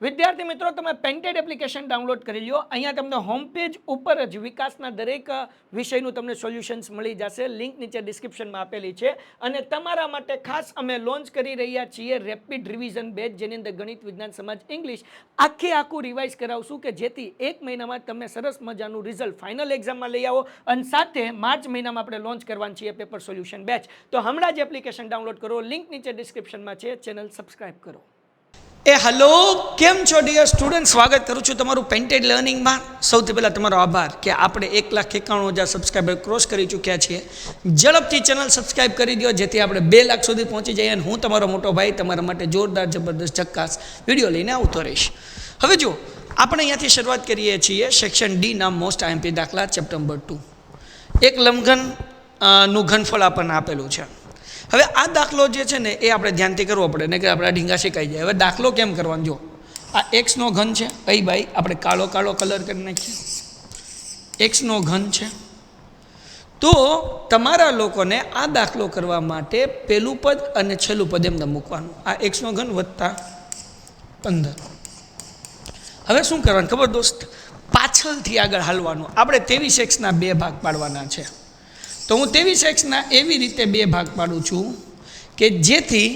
વિદ્યાર્થી મિત્રો, તમે પેન્ટેડ એપ્લિકેશન ડાઉનલોડ કરી લ્યો. અહીંયા તમને હોમ પેજ ઉપર જ વિકાસના દરેક વિષયનું તમને સોલ્યુશન્સ મળી જશે. લિંક નીચે ડિસ્ક્રિપ્શનમાં આપેલી છે. અને તમારા માટે ખાસ અમે લોન્ચ કરી રહ્યા છીએ રેપિડ રિવિઝન બેચ, જેની અંદર ગણિત, વિજ્ઞાન, સમાજ, ઇંગ્લિશ આખું રિવાઇઝ કરાવશું કે જેથી એક મહિનામાં તમે સરસ મજાનું રિઝલ્ટ ફાઇનલ એક્ઝામમાં લઈ આવો. અને સાથે માર્ચ મહિનામાં આપણે લોન્ચ કરવાનું છીએ પેપર સોલ્યુશન બેચ. તો હમણાં જ એપ્લિકેશન ડાઉનલોડ કરો. લિંક નીચે ડિસ્ક્રિપ્શનમાં છે. ચેનલ સબસ્ક્રાઇબ કરો. હેલો, કેમ છો ડિયર સ્ટુડન્ટ? સ્વાગત કરું છું તમારું પેન્ટેડ લર્નિંગમાં. સૌથી પહેલાં તમારો આભાર કે આપણે 1,91,000 સબસ્ક્રાઈબર ક્રોસ કરી ચૂક્યા છીએ. ઝડપથી ચેનલ સબસ્ક્રાઈબ કરી દો જેથી આપણે 2 લાખ સુધી પહોંચી જઈએ. અને હું તમારો મોટો ભાઈ તમારા માટે જોરદાર જબરદસ્ત ઝક્કાસ વિડીયો લઈને આવતો રહીશ. હવે જો આપણે અહીંયાથી શરૂઆત કરીએ છીએ સેક્શન ડી ના મોસ્ટ આઈએમપી દાખલા ચેપ્ટર નંબર 2. એક લંબઘન નું ઘનફળ આપણને આપેલું છે. હવે આ દાખલો જે છે ને એ આપણે ધ્યાનથી કરવો પડે ને કે આપણા ઢીંગા શીખાઈ જાય. હવે દાખલો કેમ કરવાનો? જો આ એક્સનો ઘન છે. કઈ ભાઈ આપણે કાળો કલર કરી નાખીએ. એક્સનો ઘન છે. તો તમારા લોકોને આ દાખલો કરવા માટે પહેલું પદ અને છેલ્લું પદ એમને મૂકવાનું. આ એક્સનો ઘન વત્તા 15. હવે શું કરવાનું ખબર દોસ્ત? પાછળથી આગળ હાલવાનું. આપણે 23x ના 2 ભાગ પાડવાના છે. તો હું 23x એવી રીતે 2 ભાગ પાડું છું કે જેથી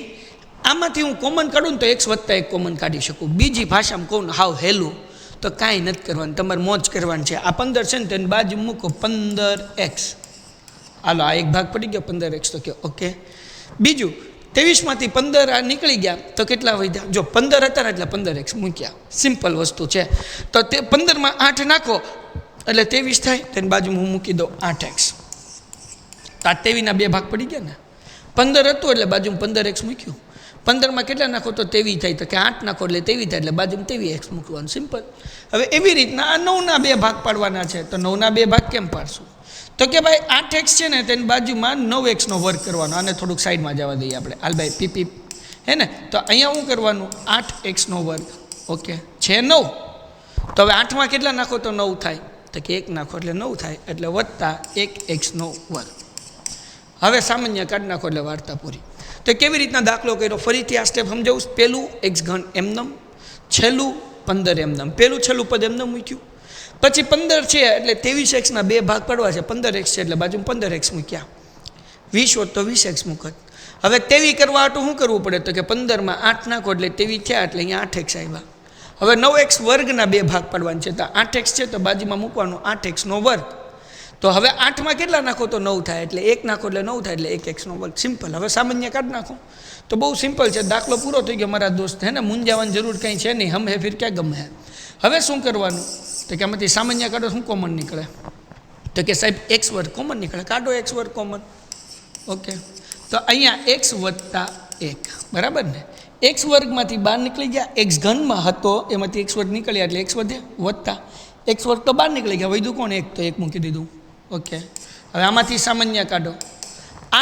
આમાંથી હું કોમન કાઢું ને તો x વત્તા 1 કોમન કાઢી શકું. બીજી ભાષામાં કહું ને હાવ હેલું તો કાંઈ નથી કરવાનું, તમારે મોજ કરવાની છે. આ 15 છે ને તેની બાજુ મૂકો 15x. હાલો, આ એક ભાગ પડી ગયો 15x. તો કે ઓકે. બીજું 23માંથી 15 આ નીકળી ગયા તો કેટલા વધ્યા? જો 15 હતા ને એટલે 15x મૂક્યા. સિમ્પલ વસ્તુ છે. તો તે 15માં 8 નાખો એટલે 23 થાય. તેની બાજુ હું મૂકી દઉં 8x. તો આ 23ના 2 ભાગ પડી ગયા ને. 15 હતું એટલે બાજુમાં 15x મૂક્યું. 15માં કેટલા નાખો તો 23 થાય. તો કે 8 નાખો એટલે 23 થાય એટલે બાજુમાં 23x મૂકવાનું. સિમ્પલ. હવે એવી રીતના આ 9ના 2 ભાગ પાડવાના છે. તો 9ના 2 ભાગ કેમ પાડશું? તો કે ભાઈ 8x છે ને તેની બાજુમાં 9x નો વર્ગ કરવાનો. આને થોડુંક સાઈડમાં જવા દઈએ આપણે. હાલ ભાઈ પીપી હે ને. તો અહીંયા શું કરવાનું? 8x નો વર્ગ. ઓકે છે 9. તો હવે 8માં કેટલા નાખો તો 9 થાય? તો કે 1 નાખો એટલે 9 થાય. એટલે વત્તા 1x નો વર્ગ. હવે સામાન્ય કાઢી નાખો એટલે વાર્તા પૂરી. તો કેવી રીતના દાખલો કર્યો ફરીથી આ સ્ટેપ સમજાવું. પહેલું x ઘન એમનેમ, છેલ્લું 15 એમનેમ. પહેલું છેલ્લું પદ એમનેમ મૂક્યું. પછી 15 છે એટલે 23x ના 2 ભાગ પડવા છે. 15x છે એટલે બાજુ 15x મૂક્યા. 20 હોત તો 20x મૂકત. હવે 23 કરવા હાટું શું કરવું પડે? તો કે 15માં 8 નાખો એટલે 23 થયા એટલે અહીંયા 8x આવ્યા. હવે 9x વર્ગના 2 ભાગ પાડવાના છે. તો 8x છે તો બાજુમાં મૂકવાનું 8x નો વર્ગ. તો હવે 8માં કેટલા નાખો તો 9 થાય એટલે 1 નાખો એટલે 9 થાય એટલે 1x નો વર્ગ. સિમ્પલ. હવે સામાન્ય કાઢી નાખો તો બહુ સિમ્પલ છે. દાખલો પૂરો થઈ ગયો મારા દોસ્ત. હે ને, મૂંઝાવાની જરૂર કંઈ છે નહીં. હમ હે ફિર ક્યાં ગમ હે. હવે શું કરવાનું? તો કે આમાંથી સામાન્ય કાઢો શું કોમન નીકળે? તો કે સાહેબ x વર્ગ કોમન નીકળે. કાઢો x વર્ગ કોમન. ઓકે. તો અહીંયા x વત્તા 1 બરાબર ને. x વર્ગમાંથી બહાર નીકળી ગયા. x ઘનમાં હતો એમાંથી x વર્ગ નીકળ્યા એટલે x વધે વત્તા x વર્ગ તો બહાર નીકળી ગયા. વધ્યું કોણ? 1. તો 1 મૂકી દીધું. ઓકે. હવે આમાંથી સામાન્ય કાઢો.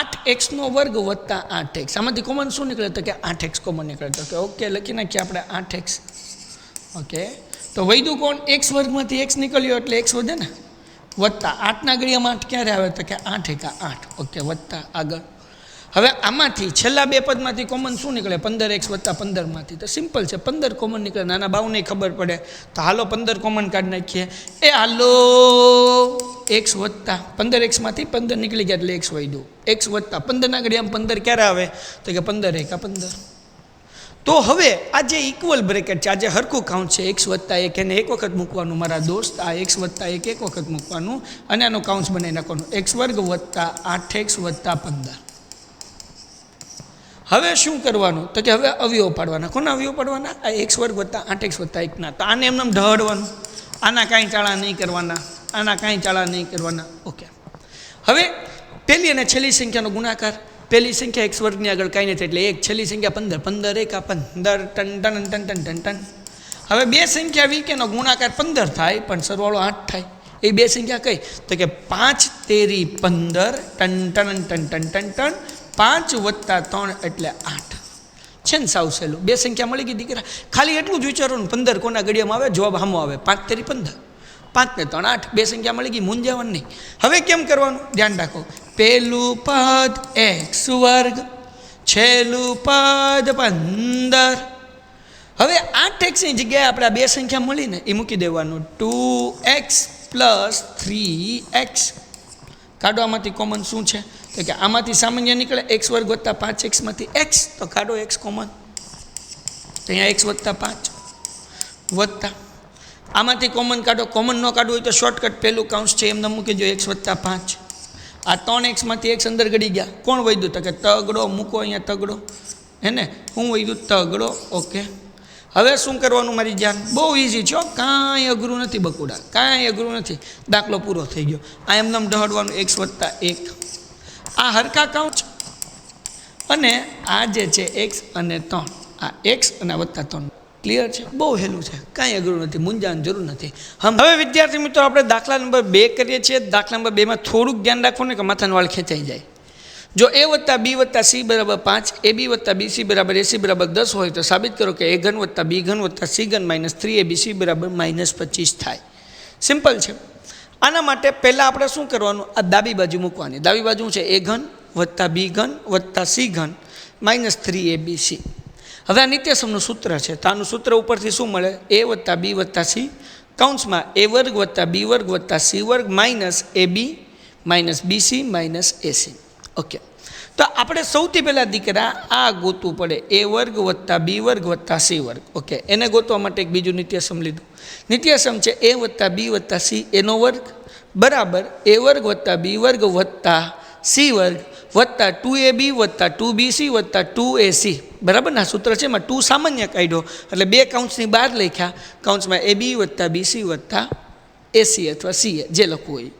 8x નો વર્ગ વત્તા 8x. આમાંથી કોમન શું નીકળે? તો કે 8x કોમન નીકળે. તો કે ઓકે લખી નાખીએ આપણે 8x. ઓકે. તો વૈધું કોણ? x વર્ગમાંથી x નીકળ્યો એટલે x વધે ને. વત્તા 8ના ઘડિયામાં 8 ક્યારે આવે? તો કે 8 × 8. ઓકે. વત્તા આગળ. હવે આમાંથી છેલ્લા 2 પદમાંથી કોમન શું નીકળે? 15x વત્તા 15માંથી. તો સિમ્પલ છે. 15 કોમન નીકળે. નાના બાઉને ખબર પડે. તો હાલો 15 કોમન કાઢી નાખીએ. હાલો x વત્તા 15xમાંથી 15 નીકળી ગયા એટલે x વધ્યું. x વત્તા 15ના ઘડિયામાં 15 ક્યારે આવે? તો કે 15 × 15. તો હવે આ જે ઇક્વલ બ્રેકેટ છે, આ જે હરખું કાઉન્ટ છે x વત્તા 1 એને એક વખત મૂકવાનું મારા દોસ્ત. આ x વત્તા 1 એક વખત મૂકવાનું અને આનું કાઉન્સ બનાવી નાખવાનું. x વર્ગ વત્તા 8x વત્તા 15. હવે શું કરવાનું? તો કે હવે અવયવ પાડવાના. કોના અવયવ પાડવાના? આ x વર્ગ વત્તા 8x વત્તા 1ના. તો આને એમને ઢળવાનું. આના કાંઈ ચાળા નહીં કરવાના. આના કાંઈ ચાળા નહીં કરવાના. ઓકે. હવે પહેલી અને છેલ્લી સંખ્યાનો ગુણાકાર. પહેલી સંખ્યા x વર્ગની આગળ કાંઈ નથી એટલે 1. છેલ્લી સંખ્યા 15. 15 × 15 ton ton ton ton ton ton. હવે 2 સંખ્યા વિકેનો ગુણાકાર 15 થાય પણ સરવાળો 8 થાય. એ 2 સંખ્યા કઈ? તો કે 5 તેરી 15 ton ton ton ton ton ton. 5 વત્તા 3 એટલે 8 છે ને. સાવ સહેલું. 2 સંખ્યા મળી ગઈ દીકરા. ખાલી એટલું જ વિચારવાનું 15 કોના ઘડિયામાં આવે? જવાબ સામો આવે. 5 તેરી 15. 5 ને 3 8. 2 સંખ્યા મળી ગઈ. મૂંઝાવાનું નહીં. હવે કેમ કરવાનું? ધ્યાન રાખો. પહેલું પદ x વર્ગ, છેલ્લું પદ 15. હવે 8x ની જગ્યાએ આપણે આ બે સંખ્યા મળીને એ મૂકી દેવાનું 2x + 3x. કાઢો આમાંથી કોમન શું છે તો કે આમાંથી સામાન્ય નીકળે x² + 5x માંથી x, તો કાઢો x કોમન, તો અહીંયા x + 5 વત્તા આમાંથી કોમન કાઢો. કોમન ન કાઢવું હોય તો શોર્ટકટ પહેલું કાઉન્સ છે એમને મૂકી દો x + 5. આ 3x માંથી x અંદર ગળી ગયા. કોણ વધ્યું તો કે તગડો મૂકો અહીંયા તગડો, હે ને હું વધ્યું તગડો. ઓકે, હવે શું કરવાનું મારી જાન, બહુ ઇઝી છે, કાંઈ અઘરું નથી બકુડા, કાંઈ અઘરું નથી. દાખલો પૂરો થઈ ગયો. આ એમને ઢહડવાનું x + 1. આ હરખા કાઉન્સ અને આ જે છે x અને 3, આ x અને +3. ક્લિયર છે, બહુ હેલું છે, કાંઈ અઘરું નથી, મૂંઝાની જરૂર નથી. હવે વિદ્યાર્થી મિત્રો આપણે દાખલા નંબર 2 કરીએ છીએ. દાખલા નંબર 2 માં થોડુંક ધ્યાન રાખવું ને કે માથાનો વાળ ખેંચાઈ જાય. જો a + b + c = 5, ab + bc = ac = 10 હોય તો સાબિત કરો કે a3 + b3 + c3 - 3abc = -25 થાય. સિમ્પલ છે. આના માટે પહેલાં આપણે શું કરવાનું, આ ડાબી બાજુ મૂકવાની. ડાબી બાજુ છે a3 + b3 + c3 - 3abc. હવે આ નિત્યસમનું સૂત્ર છે, તો આનું સૂત્ર ઉપરથી શું મળે, a + b + c કૌંસમાં a² + b² + c² - ab - bc - ac. Okay, તો આપણે સૌથી પહેલાં દીકરા આ ગોતવું પડે, a² + b² + c². ઓકે, એને ગોતવા માટે એક બીજું નિત્યસમ લીધું. નિત્યસમ છે a + b + c એનો વર્ગ બરાબર a² + b² + c² + 2ab + 2bc + 2ac. બરાબર ના સૂત્ર છે, એમાં 2 સામાન્ય કાઢ્યો એટલે બે કાઉન્સની બહાર લખ્યા, કાઉન્સમાં ab + bc + ac અથવા ca જે લખવું હોય.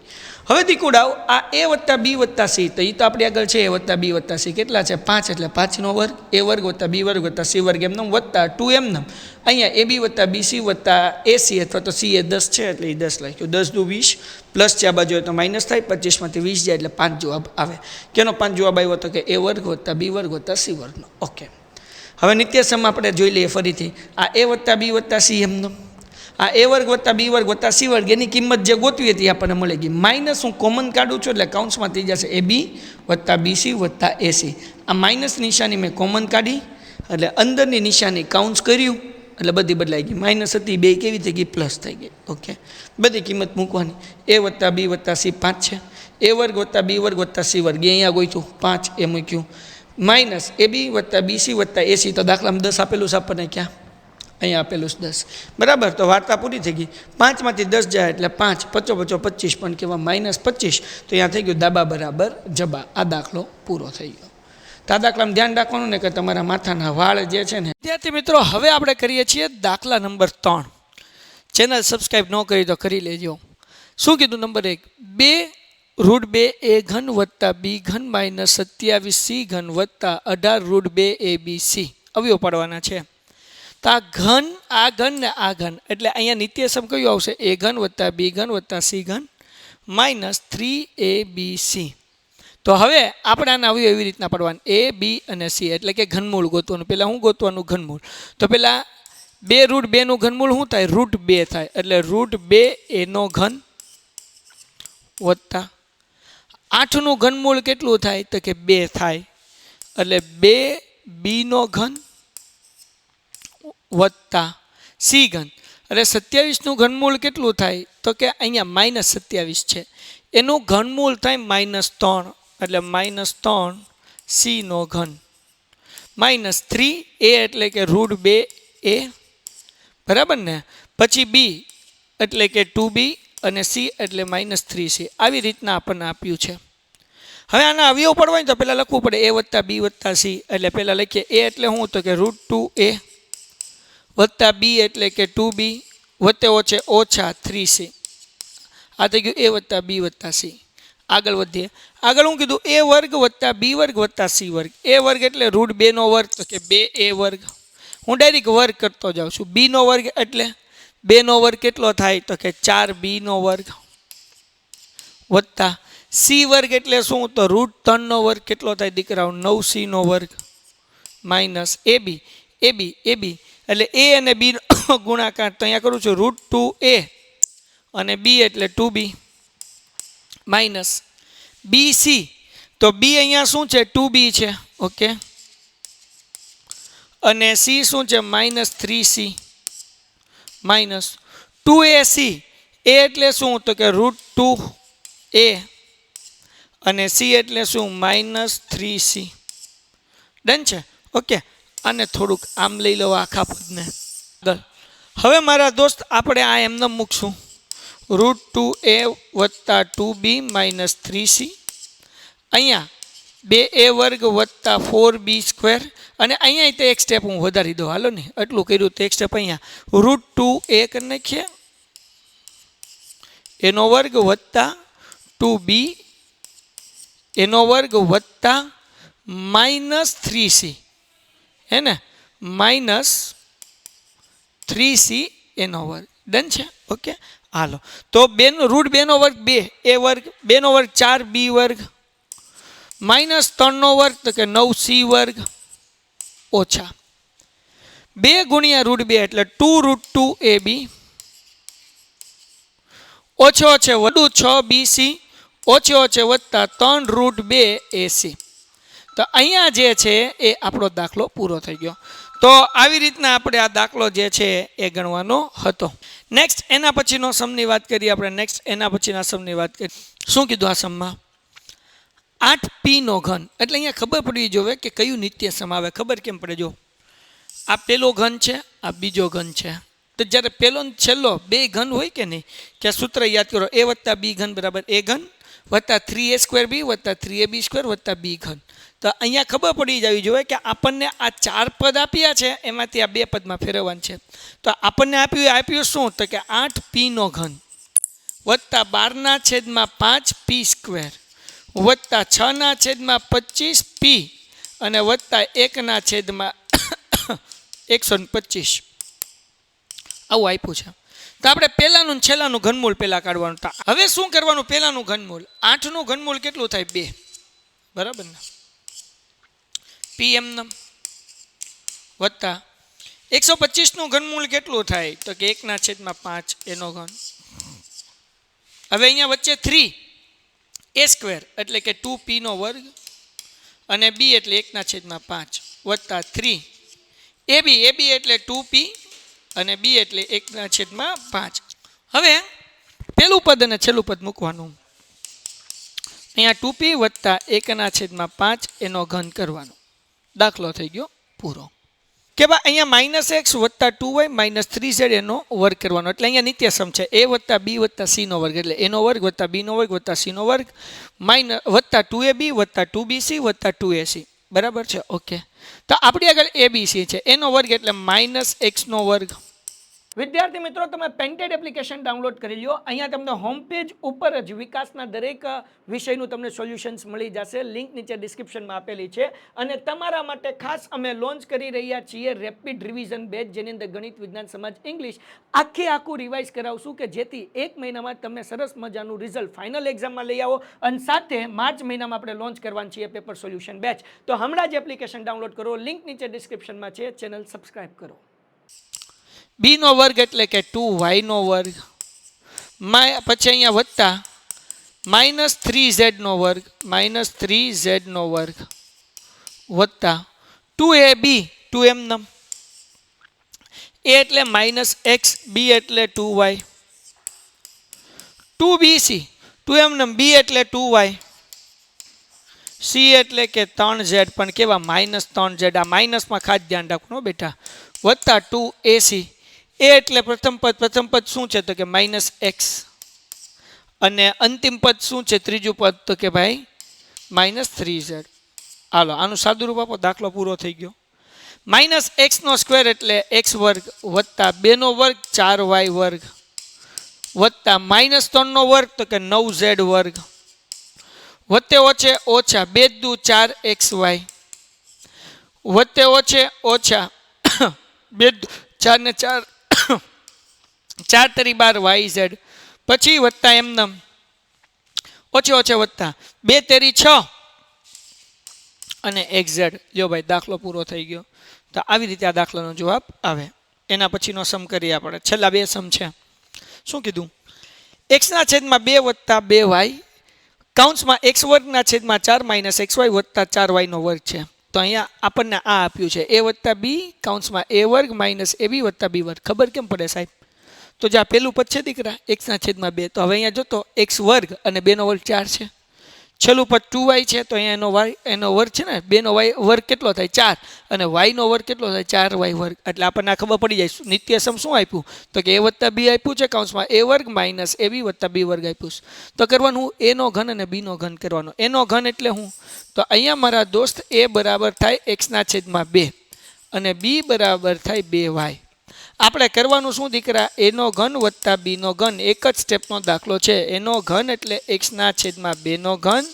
હવે દીકુડાવ આ a + b + c, તો એ તો આપણે આગળ છે a + b + c કેટલા છે 5, એટલે 5નો વર્ગ, a² + b² + c² એમને વત્તા 2 એમને. અહીંયા ab + bc + ac અથવા તો ca 10 છે એટલે એ 10 લખ્યું, 10 દુ 20 પ્લસ છે આ બાજુ હોય તો માઇનસ થાય, 25 માંથી 20 જાય એટલે 5 જવાબ આવે. કેનો 5 જવાબ આવ્યો તો કે a² + b² + c². ઓકે, હવે નિત્યસમ આપણે જોઈ લઈએ ફરીથી. આ a + b + c એમનો, આ a² + b² + c² એની કિંમત જે ગોતવી હતી આપણને મળી ગઈ. માઇનસ હું કોમન કાઢું છું એટલે કાઉન્સમાં થઈ જશે ab + bc + ac. આ માઇનસ નિશાની મેં કોમન કાઢી એટલે અંદરની નિશાની કાઉન્સ કર્યું એટલે બધી બદલાઈ ગઈ. માઇનસ હતી બે કેવી થઈ ગઈ, પ્લસ થઈ ગઈ. ઓકે, બધી કિંમત મૂકવાની. a + b + c 5 છે, a² + b² + c² અહીંયા ગોઈતું 5 એ મૂક્યું, માઇનસ ab + bc + ac. તો દાખલામાં 10 આપેલું છે આપણને, ક્યાં અહીંયા આપેલું છે 10. બરાબર, તો વાર્તા પૂરી થઈ ગઈ. 5 માંથી 10 જાય એટલે 5, 5 × 5 = 25 પણ કેવા -25. તો અહીંયા થઈ ગયું દાબા બરાબર જબા. આ દાખલો પૂરો થઈ ગયો. તો આ દાખલામાં ધ્યાન રાખવાનું ને કે તમારા માથાના વાળ જે છે ને. વિદ્યાર્થી મિત્રો હવે આપણે કરીએ છીએ દાખલા નંબર 3. ચેનલ સબસ્ક્રાઈબ ન કરી તો કરી લેજો. શું કીધું number 1, 2√2 a3 + b3 - 27c3 + 18√2 abc અવયવ પાડવાના છે. તો આ ઘન ને આ ઘન એટલે અહીંયા નિત્યસમ કયું આવશે, a3 + b3 + c3 - 3abc. તો હવે આપણે આના અવયવ એવી રીતના પડવાનું, a b અને c એટલે કે ઘનમૂળ ગોતવાનું. પહેલાં શું ગોતવાનું, ઘનમૂળ. તો પહેલાં 2√2 નું ઘનમૂળ શું થાય, √2 થાય, એટલે √2 a નો ઘન વત્તા 8 નું ઘનમૂળ કેટલું થાય તો કે 2 થાય, એટલે 2b નો ઘન વત્તા c3. એટલે 27 નું ઘનમૂળ કેટલું થાય તો કે અહીંયા -27 છે, એનું ઘનમૂળ થાય -3 એટલે -3c નો ઘન -3a એટલે કે √2a. બરાબર ને, પછી b એટલે કે 2b અને c એટલે -3c. આવી રીતના આપણને આપ્યું છે. હવે આના અવયવ પડવા તો પહેલાં લખવું પડે a + b + c. એટલે પહેલાં લખીએ a એટલે શું તો કે √2a વત્તા b એટલે કે 2b વત્તે ઓછે ઓછા 3c. આ થઈ ગયું a + b + c. આગળ વધીએ. આગળ હું કીધું a² + b² + c². a² એટલે √2 નો વર્ગ તો કે 2a². હું ડાયરેક્ટ વર્ગ કરતો જાઉં છું. b નો વર્ગ એટલે 2 નો વર્ગ કેટલો થાય તો કે 4b નો વર્ગ વત્તા c² એટલે શું તો √3 નો વર્ગ કેટલો થાય દીકરાઓ 9c નો વર્ગ માઇનસ ab એટલે a અને b નો ગુણાકાર. તો અહીંયા કરું છું √2a અને b એટલે 2b માઇનસ bc. તો b અહીંયા શું છે 2b છે. ઓકે, અને સી શું છે -3c માઇનસ 2ac એ એટલે શું તો કે √2a અને સી એટલે શું -3c ડન છે ઓકે આને થોડુંક આમ લઈ લો આખા પદને હવે મારા દોસ્ત આપણે આ એમને મૂકશું √2a વત્તા 2b માઇનસ 3c અહીંયા 2a વર્ગ વત્તા 4b² અને અહીંયા તે એક સ્ટેપ હું વધારી દઉં હાલો ને એટલું કર્યું તો એક સ્ટેપ અહીંયા √2a કરી નાખીએ એનો વર્ગ વત્તા 2b એનો વર્ગ વત્તા -3c હે ને -3c એનો વર્ગ ડન છે ઓકે હાલો તો √2 નો વર્ગ 2 a વર્ગ 2 નો વર્ગ 4b વર્ગ -3 નો વર્ગ તો કે 9c વર્ગ ઓછા 2 ગુણ્યા √2 એટલે 2√2ab ઓછો છે વધુ 6bc ઓછો છે વત્તા 3√2ac તો અહીંયા જે છે એ આપણો દાખલો પૂરો થઈ ગયો તો આવી રીતના આપણે આ દાખલો જે છે એ ગણવાનો હતો નેક્સ્ટ એના પછીનો સમની વાત કરીએ આપણે નેક્સ્ટ એના પછીના સમની વાત કરીએ શું કીધું આ સમમાં 8p નો ઘન એટલે અહીંયા ખબર પડવી જોઈએ કે કયું નિત્ય સમ આવે ખબર કેમ પડે જો આ પેલો ઘન છે આ બીજો ઘન છે તો જ્યારે પેલો છેલ્લો બે ઘન હોય કે નહીં કે સૂત્ર યાદ કરો a વત્તા b ઘન બરાબર a ઘન વત્તા 3a² b વત્તા 3ab² વત્તા b ઘન તો અહીંયા ખબર પડી જવી જોઈએ કે આપણને આ 4 પદ આપ્યા છે એમાંથી આ 2 પદમાં ફેરવવાનું છે તો આપણને આપ્યું શું તો કે 8p નો ઘન વત્તા 12/5p² વત્તા 6/25p અને વત્તા 1/125 આવું આપ્યું છે તો આપણે પહેલાનું છેલ્લાનું ઘનમૂળ પહેલાં કાઢવાનું હવે શું કરવાનું પહેલાનું ઘનમૂળ 8નું ઘનમૂળ કેટલું થાય 2 બરાબર ને pm વત્તા 125નું ઘનમૂળ કેટલું થાય તો કે 1/5 એનો ઘન હવે અહીંયા વચ્ચે 3a² એટલે કે 2p નો વર્ગ અને b એટલે 1/5 વત્તા 3ab એટલે 2p અને b એટલે 1/5 હવે પેલું પદ અને છેલ્લું પદ મૂકવાનું અહીંયા 2p વત્તા 1/5 એનો ઘન કરવાનો દાખલો થઈ ગયો પૂરો કે ભાઈ અહીંયા -x વત્તા 2y -3z એનો વર્ગ કરવાનો એટલે અહીંયા નિત્યસમ છે a વત્તા b વત્તા c નો વર્ગ એટલે a નો વર્ગ વત્તા b નો વર્ગ વત્તા c નો વર્ગ વત્તા 2ab વત્તા 2bc વત્તા 2ac બરાબર છે ઓકે તો આપણી આગળ abc છે એનો વર્ગ એટલે -x નો વર્ગ વિદ્યાર્થી મિત્રો તમે પેન્ટેડ એપ્લિકેશન ડાઉનલોડ કરી લ્યો અહીંયા તમને હોમ પેજ ઉપર જ વિકાસના દરેક વિષયનું તમને સોલ્યુશન્સ મળી જશે લિંક નીચે ડિસ્ક્રિપ્શનમાં આપેલી છે અને તમારા માટે ખાસ અમે લોન્ચ કરી રહ્યા છીએ રેપિડ રિવિઝન બેચ જેની અંદર ગણિત વિજ્ઞાન સમાજ ઇંગ્લિશ આખું રિવાઇઝ કરાવશું કે જેથી 1 મહિનામાં તમે સરસ મજાનું રિઝલ્ટ ફાઇનલ એક્ઝામમાં લઈ આવો અને સાથે માર્ચ મહિનામાં આપણે લોન્ચ કરવાનું છીએ પેપર સોલ્યુશન બેચ તો હમણાં જ એપ્લિકેશન ડાઉનલોડ કરો લિંક નીચે ડિસ્ક્રિપ્શનમાં છે ચેનલ સબસ્ક્રાઇબ કરો b નો વર્ગ એટલે કે 2y નો વર્ગ પછી અહીંયા વત્તા -3z નો વર્ગ -3z નો વર્ગ વત્તા 2ab 2m a એટલે -x b એટલે 2y 2bc 2m b એટલે 2y c એટલે કે 3z પણ કેવા -3z આ માઇનસમાં ખાસ ધ્યાન રાખવાનું બેટા વત્તા 2ac એ એટલે પ્રથમ પદ શું છે તો કે -x અને અંતિમ પદ શું છે ત્રીજું પદ તો કે ભાઈ -3z હાલો આનું સાદું રૂપ આપો દાખલો પૂરો થઈ ગયો -x નો સ્ક્વેર એટલે x વર્ગ વત્તા 2 નો વર્ગ 4y વર્ગ વત્તા -3 નો વર્ગ તો કે 9z વર્ગ વત્તે ઓછે ઓછા 2 દુ 4xy વત્તે ઓછે ઓછા 2 4 ને 4 4 તરી 12 yz પછી વત્તા એમનમ ઓછે ઓછે વત્તા 2 તેરી 6 અને xz લ્યો ભાઈ દાખલો પૂરો થઈ ગયો તો આવી રીતે આ દાખલાનો જવાબ આવે એના પછીનો સમ કરીએ આપણે છેલ્લા બે સમ છે શું કીધું x/2 વત્તા 2y કૌંસમાં x વર્ગના છેદમાં 4 - xy વત્તા 4y નો વર્ગ છે તો અહીંયા આપણને આ આપ્યું છે a વત્તા બી કૌંસમાં a વર્ગ માઇનસ ab વત્તા b વર્ગ. ખબર કેમ પડે સાહેબ? તો જે આ પેલું પદ છે દીકરા x/2. તો હવે અહીંયા જોતો x વર્ગ અને 2 નો વર્ગ 4 છે. છેલ્લું પદ 2y છે તો અહીંયા એનો વર્ગ છે ને 2 નો y વર્ગ કેટલો થાય 4 અને y નો વર્ગ કેટલો થાય 4y વર્ગ. એટલે આપણને ખબર પડી જાય નિત્યસમ શું આપ્યું તો કે a વત્તા b આપ્યું છે કૌંસમાં a વર્ગ માઇનસ ab વત્તા b વર્ગ આપ્યું છે. તો કરવાનું a નો ઘન અને b નો ઘન કરવાનો. a નો ઘન એટલે હું તો અહીંયા મારા દોસ્ત a બરાબર થાય x/2 અને b બરાબર થાય 2y. આપણે કરવાનું શું દીકરા એનો ઘન વત્તા બી નો ઘન એક જ સ્ટેપનો દાખલો છે. એનો ઘન એટલે x/2 નો ઘન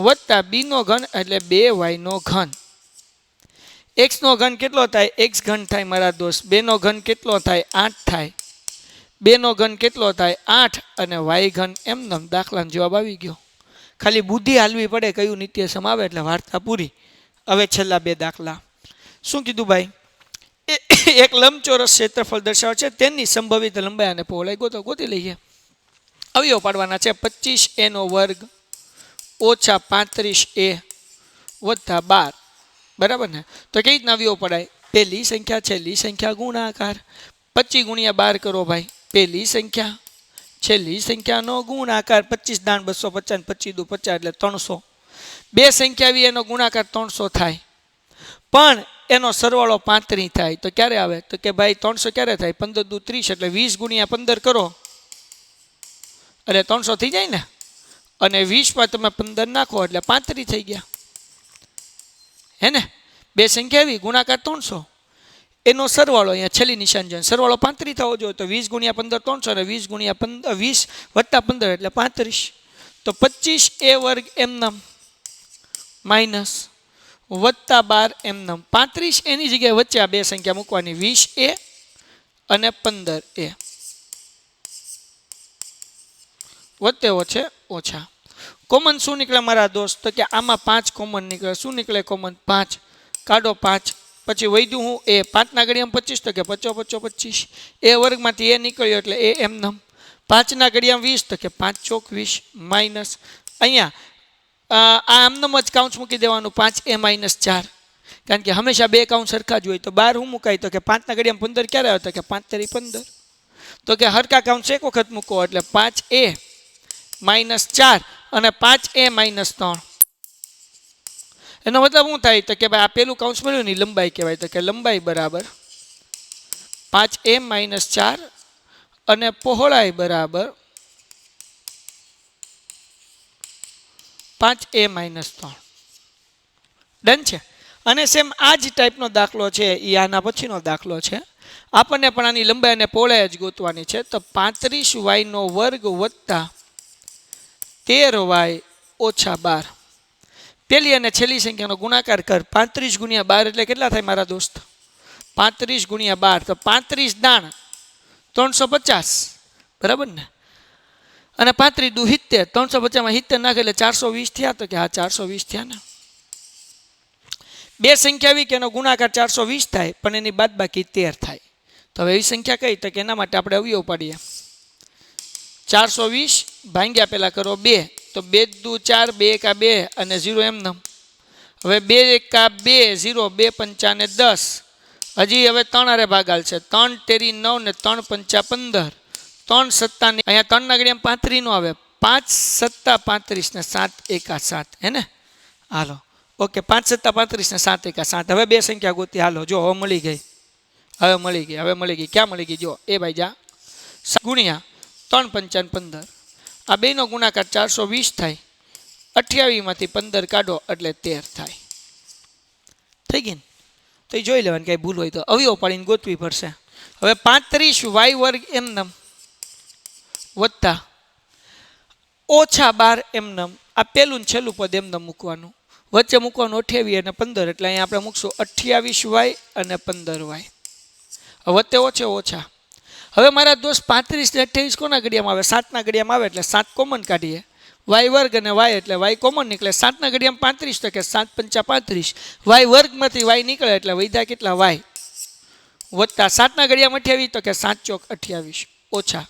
વત્તા બી નો ઘન એટલે 2y નો ઘન. x નો ઘન કેટલો થાય x ઘન થાય મારા દોસ્ત. 2 નો ઘન કેટલો થાય 8 થાય. 2 નો ઘન કેટલો થાય 8 અને y ઘન એમનો દાખલાનો જવાબ આવી ગયો. ખાલી બુદ્ધિ હાલવી પડે કયું નિત્યસમ આવે એટલે વાર્તા પૂરી. હવે છેલ્લા 2 દાખલા. શું કીધું ભાઈ? એક લંબચોરસ ક્ષેત્રફળ દર્શાવે છે તેની સંભવિત લંબાઈ અને પહોળાઈ ગોતી લઈએ. અવયવ પાડવાના છે 25a નો વર્ગ ઓછા 35a વત્તા 12 બરાબર ને. તો કઈ રીતના અવયવ પડાય? પહેલી સંખ્યા છેલ્લી સંખ્યા ગુણાકાર 25 ગુણ્યા 12 કરો ભાઈ. પહેલી સંખ્યા છેલ્લી સંખ્યાનો ગુણાકાર 25 દાણ 250 25 દુ 50 એટલે 300. બે સંખ્યા આવી એનો ગુણાકાર 300 થાય પણ એનો સરવાળો 35 થાય તો ક્યારે આવે તો કે ભાઈ 300 ક્યારે થાય 15 દુ 30 એટલે 20 ગુણ્યા 15 કરો એટલે 300 થઈ જાય ને. અને 20 પર તમે 15 નાખો એટલે 35 થઈ ગયા હે ને. બે સંખ્યા આવી ગુણાકાર 300 એનો સરવાળો અહીંયા છેલ્લી નિશાન જોઈએ સરવાળો 35 થવો જોઈએ તો 20 ગુણ્યા 15 300 અને 20 ગુણ્યા 15 20 વત્તા 15 એટલે 35. તો 25a વર્ગ એમનામ માઇનસ વત્તા 12 એમનામ 35 એની જગ્યાએ વચ્ચે આ બે સંખ્યા મૂકવાની 20a અને 15a વચ્ચે ઓછે ઓછા. કોમન શું નીકળે મારા દોસ્ત તો કે આમાં 5 કોમન નીકળે. શું નીકળે કોમન? 5 કાઢો 5 પછી વધ્યું હું એ 5 ના ઘડિયામાં 25 તો કે 5 5 25 એ વર્ગમાંથી એ નીકળ્યો એટલે એ એમનામ 5 ના ઘડિયામાં 20 તો કે 5 ચોક 20 માઇનસ અહીંયા આ આમનામ જ કાઉન્સ મૂકી દેવાનું 5a માઇનસ 4 કારણ કે હંમેશા બે કાઉન્સ સરખા જ હોય. તો 12 હું મુકાય તો કે 5 ના ઘડિયામાં 15 ક્યારે આવે તો કે 5 તેરી 15 તો કે હરકા કાઉન્સ એક વખત મૂકો એટલે 5a માઇનસ 4 અને 5a માઇનસ 3. એનો મતલબ શું થાય તો કે ભાઈ આ પેલું કાઉન્સ મળ્યું ને લંબાઈ કહેવાય તો કે લંબાઈ બરાબર 5a માઇનસ 4 અને પહોળાઈ બરાબર 5a માઇનસ 3. ડન છે. અને સેમ આ જ ટાઈપનો દાખલો છે એ આના પછીનો દાખલો છે. આપણને પણ આની લંબાઈ અને પહોળાઈ જ ગોતવાની છે. તો 35y નો વર્ગ વત્તા 13y ઓછા 12 પેલી અને છેલ્લી સંખ્યાનો ગુણાકાર કર. 35 ગુણ્યા 12 એટલે કેટલા થાય મારા દોસ્ત? 35 ગુણ્યા 12 તો 35 દાણ 350 બરાબર ને. અને 35 દુ 70 350 માં 70 નાખે એટલે 420 થયા તો કે હા 420 થયા ને. બે સંખ્યા આવી કે એનો ગુણાકાર 420 થાય પણ એની બાદબાકી 13 થાય. તો હવે એવી સંખ્યા કઈ તો કે એના માટે આપણે અવયવ પાડીએ. 420 ભાંગ્યા પેલા કરો 2 તો 2 દુ 4 2 એકા 2 અને 0 એમનામ. હવે 2 એકા 2 0 2 પંચા ને 10 હજી હવે 3 હારે ભાગાલ છે 3 તેરી 9 ને 3 પંચા 15 3 સત્તા ને અહીંયા 3 ના ઘડિયામાં 35 નો આવે 5 સત્તા 35 ને 7 એકા 7 હે ને. હાલો ઓકે 5 સત્તા 35 ને 7 એકા 7. હવે બે સંખ્યા ગોતી હાલો જો હવે મળી ગઈ હવે મળી ગઈ ક્યાં મળી ગઈ જો એ ભાઈ જા ગુણ્યા 3 પંચા 15 આ બેનો ગુણાકાર 420 થાય 28 માંથી 15 કાઢો એટલે 13 થાય. થઈ ગઈ ને. તો એ જોઈ લેવાનું કઈ ભૂલ હોય તો અવયવ પાડીને ગોતવી પડશે. હવે 35y વર્ગ એમનામ વત્તા ઓછા 12 એમનામ આ પેલું ને છેલ્લું પદ એમનામ મૂકવાનું વચ્ચે મૂકવાનું 28 અને 15 એટલે અહીંયા આપણે મૂકશું 28y અને 15y વચ્ચે ઓછે ઓછા. હવે મારા દોસ્ત 35 ને 28 કોના ઘડિયામાં આવે 7 ના ઘડિયામાં આવે એટલે 7 કોમન કાઢીએ y વર્ગ અને y એટલે y કોમન નીકળે 7 ના ઘડિયામાં 35 તો કે 7 પંચા 35 y વર્ગમાંથી y નીકળે એટલે વૈધા કેટલા y વત્તા 7 ના ઘડિયામાં 28 તો કે 7 ચોક 28 ઓછા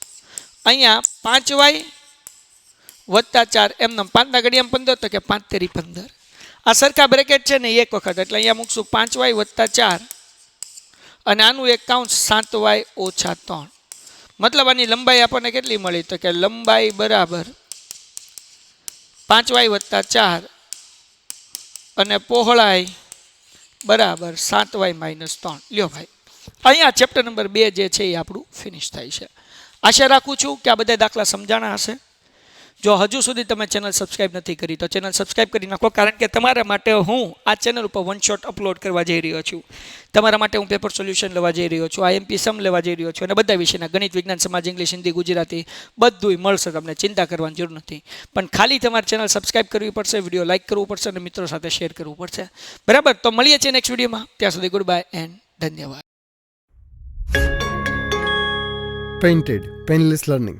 અહીંયા 5y વત્તા 4 એમનામ 5 ના ઘડિયામાં 15 તો કે 5 તેરી 15 આ સરખા બ્રેકેટ છે ને એક વખત એટલે અહીંયા મૂકશું 5y વત્તા 4 અને આનું એક કાઉન્સ 7y ઓછા 3. મતલબ આની લંબાઈ આપણને કેટલી મળી તો કે લંબાઈ બરાબર 5y વત્તા 4 અને પહોળાઈ બરાબર 7y માઇનસ 3. લ્યો ભાઈ, અહીંયા ચેપ્ટર નંબર 2 જે છે એ આપણું ફિનિશ થાય છે. આશા રાખું છું કે આ બધા દાખલા સમજાણા હશે. જો હજુ સુધી તમે ચેનલ સબસ્ક્રાઇબ નથી કરી તો ચેનલ સબસ્ક્રાઇબ કરી નાખો, કારણ કે તમારા માટે હું આ ચેનલ ઉપર વન શોટ અપલોડ કરવા જઈ રહ્યો છું. તમારા માટે હું પેપર સોલ્યુશન લેવા જઈ રહ્યો છું, IMP સમ લેવા જઈ રહ્યો છું અને બધા વિષયના ગણિત, વિજ્ઞાન, સમાજ, ઇંગ્લિશ, હિન્દી, ગુજરાતી બધુંય મળશે તમને, ચિંતા કરવાની જરૂર નથી. પણ ખાલી તમારે ચેનલ સબસ્ક્રાઇબ કરવી પડશે, વિડીયો લાઇક કરવું પડશે અને મિત્રો સાથે શેર કરવું પડશે. બરાબર, તો મળીએ છીએ નેક્સ્ટ વિડીયોમાં. ત્યાં સુધી ગુડ બાય એન્ડ ધન્યવાદ. Painted Painless Learning.